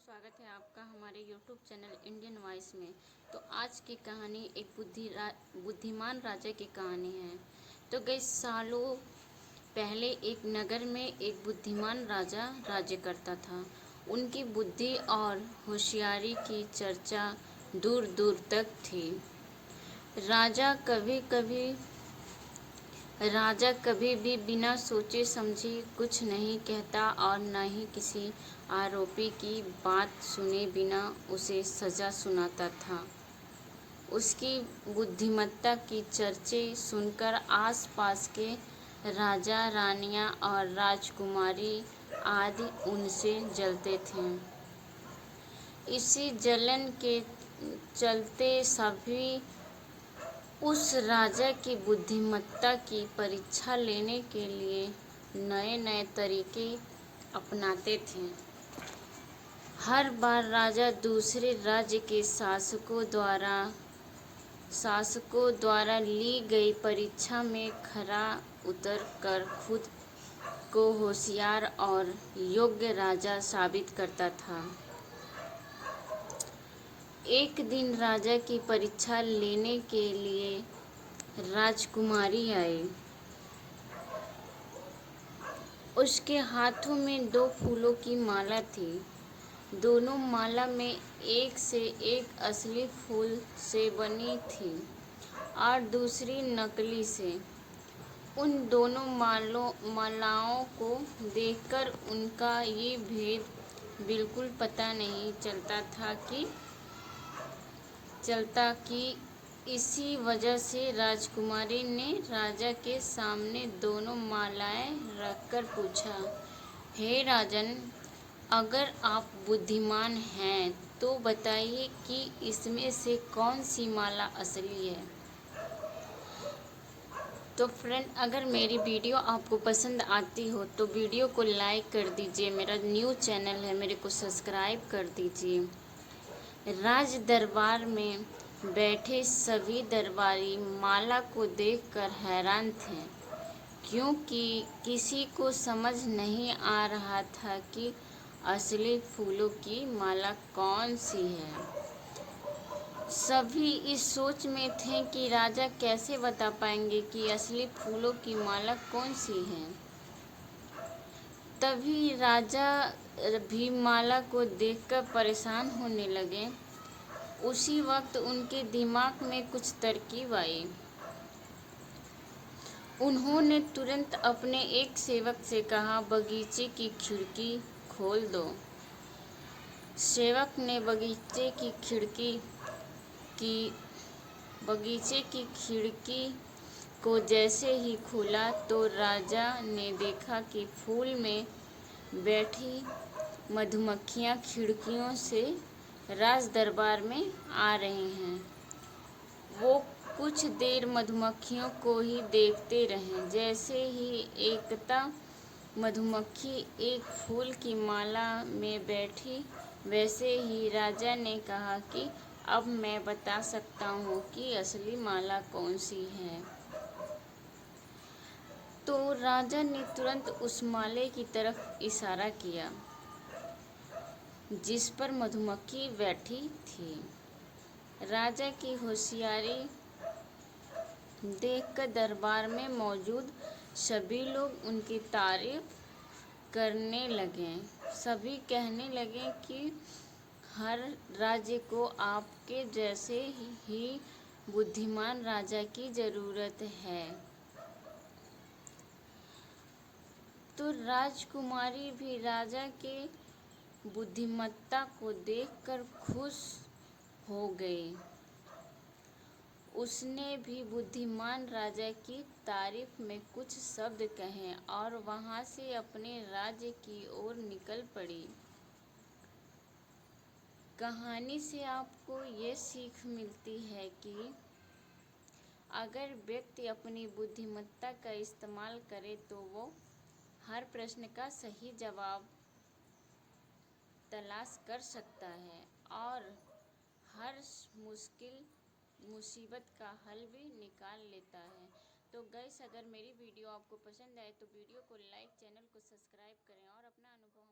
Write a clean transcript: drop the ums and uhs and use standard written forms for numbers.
स्वागत है आपका हमारे यूट्यूब चैनल इंडियन वॉइस में। तो आज की कहानी एक बुद्धिमान राजा की कहानी है। तो कई सालों पहले एक नगर में एक बुद्धिमान राजा राज्य करता था। उनकी बुद्धि और होशियारी की चर्चा दूर दूर तक थी। राजा कभी भी बिना सोचे समझे कुछ नहीं कहता और न ही किसी आरोपी की बात सुने बिना उसे सजा सुनाता था। उसकी बुद्धिमत्ता की चर्चे सुनकर आसपास के राजा रानियां और राजकुमारी आदि उनसे जलते थे। इसी जलन के चलते सभी उस राजा की बुद्धिमत्ता की परीक्षा लेने के लिए नए नए तरीके अपनाते थे। हर बार राजा दूसरे राज्य के शासकों द्वारा ली गई परीक्षा में खरा उतर कर खुद को होशियार और योग्य राजा साबित करता था। एक दिन राजा की परीक्षा लेने के लिए राजकुमारी आई। उसके हाथों में 2 फूलों की माला थी। दोनों माला में एक से एक असली फूल से बनी थी और दूसरी नकली से। उन दोनों मालाओं को देखकर उनका ये भेद बिल्कुल पता नहीं चलता कि इसी वजह से राजकुमारी ने राजा के सामने दोनों मालाएं रखकर पूछा, हे राजन, अगर आप बुद्धिमान हैं तो बताइए कि इसमें से कौन सी माला असली है। तो फ्रेंड, अगर मेरी वीडियो आपको पसंद आती हो तो वीडियो को लाइक कर दीजिए। मेरा न्यू चैनल है, मेरे को सब्सक्राइब कर दीजिए। राज दरबार में बैठे सभी दरबारी माला को देखकर हैरान थे, क्योंकि किसी को समझ नहीं आ रहा था कि असली फूलों की माला कौन सी है। सभी इस सोच में थे कि राजा कैसे बता पाएंगे कि असली फूलों की माला कौन सी है। तभी राजा भी माला को देखकर परेशान होने लगे। उसी वक्त उनके दिमाग में कुछ तरकीब आई। उन्होंने तुरंत अपने एक सेवक से कहा, बगीचे की खिड़की खोल दो। सेवक ने बगीचे की खिड़की को जैसे ही खोला तो राजा ने देखा कि फूल में बैठी मधुमक्खियां खिड़कियों से राज दरबार में आ रही हैं। वो कुछ देर मधुमक्खियों को ही देखते रहे। जैसे ही एकता मधुमक्खी एक फूल की माला में बैठी, वैसे ही राजा ने कहा कि अब मैं बता सकता हूँ कि असली माला कौन सी है। तो राजा ने तुरंत उस माले की तरफ इशारा किया जिस पर मधुमक्खी बैठी थी। राजा की होशियारी देखकर दरबार में मौजूद सभी लोग उनकी तारीफ करने लगे। सभी कहने लगे कि हर राज्य को आपके जैसे ही बुद्धिमान राजा की जरूरत है। तो राजकुमारी भी राजा के बुद्धिमत्ता को देखकर खुश हो गई। उसने भी बुद्धिमान राजा की तारीफ में कुछ शब्द कहे और वहां से अपने राज्य की ओर निकल पड़ी। कहानी से आपको ये सीख मिलती है कि अगर व्यक्ति अपनी बुद्धिमत्ता का इस्तेमाल करे तो वो हर प्रश्न का सही जवाब तलाश कर सकता है और हर मुसीबत का हल भी निकाल लेता है। तो गाइस, अगर मेरी वीडियो आपको पसंद आए तो वीडियो को लाइक, चैनल को सब्सक्राइब करें और अपना अनुभव